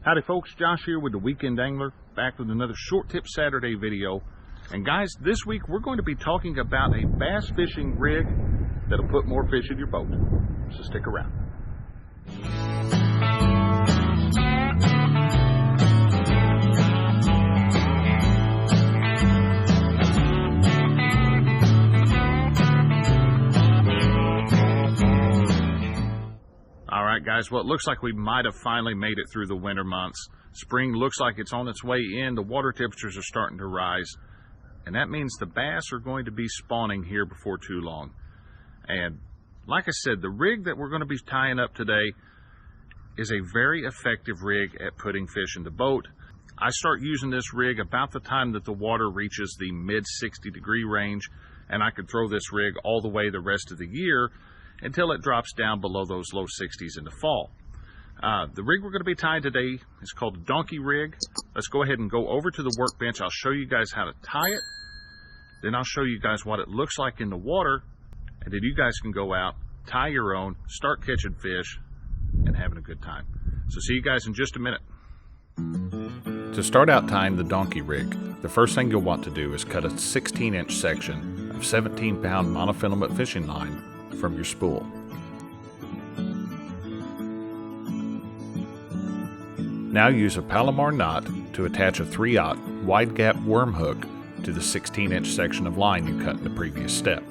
Howdy folks, Josh here with the Weekend Angler, back with another Short Tip Saturday video. And guys, this week we're going to be talking about a bass fishing rig that'll put more fish in your boat. So stick around. Alright guys, well it looks like we might have finally made it through the winter months. Spring looks like it's on its way in, the water temperatures are starting to rise, and that means the bass are going to be spawning here before too long. And like I said, the rig that we're going to be tying up today is a very effective rig at putting fish in the boat. I start using this rig about the time that the water reaches the mid 60-degree range, and I could throw this rig all the way the rest of the year until it drops down below those low 60s in the fall. The rig we're going to be tying today is called a donkey rig. Let's go ahead and go over to the workbench. I'll show you guys how to tie it. Then I'll show you guys what it looks like in the water. And then you guys can go out, tie your own, start catching fish, and having a good time. So see you guys in just a minute. To start out tying the donkey rig, the first thing you'll want to do is cut a 16-inch section of 17-pound monofilament fishing line from your spool. Now use a Palomar knot to attach a 3/0 wide gap worm hook to the 16-inch section of line you cut in the previous step.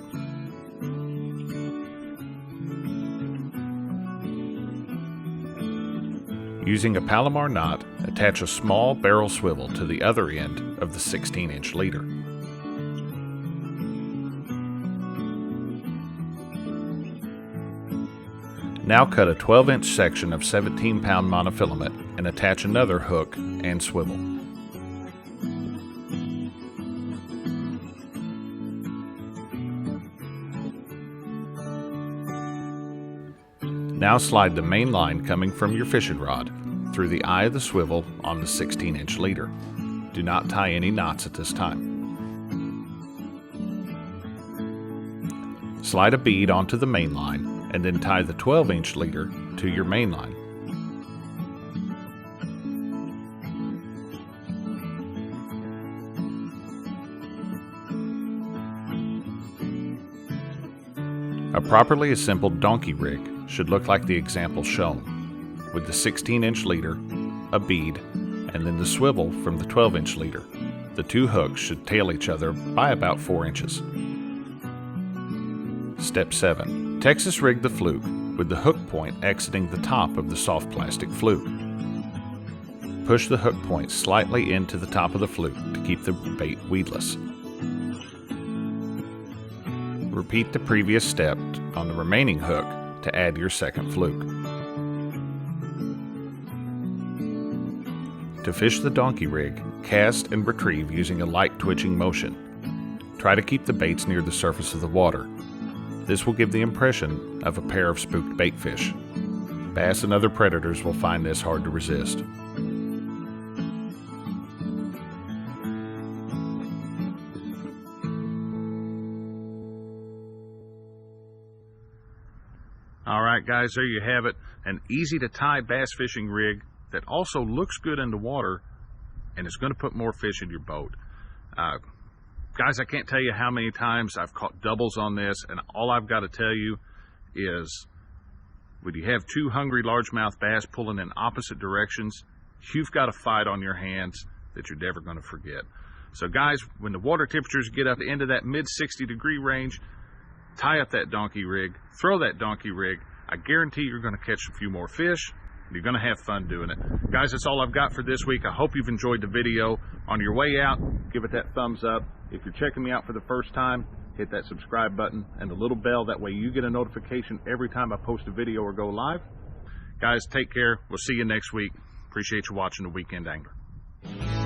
Using a Palomar knot, attach a small barrel swivel to the other end of the 16-inch leader. Now cut a 12-inch section of 17-pound monofilament and attach another hook and swivel. Now slide the main line coming from your fishing rod through the eye of the swivel on the 16-inch leader. Do not tie any knots at this time. Slide a bead onto the main line and then tie the 12-inch leader to your main line. A properly assembled donkey rig should look like the example shown, with the 16-inch leader, a bead, and then the swivel from the 12-inch leader. The two hooks should tail each other by about 4 inches. Step 7. Texas rig the fluke with the hook point exiting the top of the soft plastic fluke. Push the hook point slightly into the top of the fluke to keep the bait weedless. Repeat the previous step on the remaining hook to add your second fluke. To fish the donkey rig, cast and retrieve using a light twitching motion. Try to keep the baits near the surface of the water. This will give the impression of a pair of spooked baitfish. Bass and other predators will find this hard to resist. Alright guys, there you have it. An easy to tie bass fishing rig that also looks good in the water and is going to put more fish in your boat. Guys, I can't tell you how many times I've caught doubles on this, and all I've got to tell you is when you have two hungry largemouth bass pulling in opposite directions, you've got a fight on your hands that you're never going to forget. So guys, when the water temperatures get up into that mid 60-degree range, tie up that donkey rig, throw that donkey rig. I guarantee you're going to catch a few more fish. You're going to have fun doing it. Guys, that's all I've got for this week. I hope you've enjoyed the video. On your way out, give it that thumbs up. If you're checking me out for the first time, hit that subscribe button and the little bell. That way you get a notification every time I post a video or go live. Guys, take care. We'll see you next week. Appreciate you watching The Weekend Angler.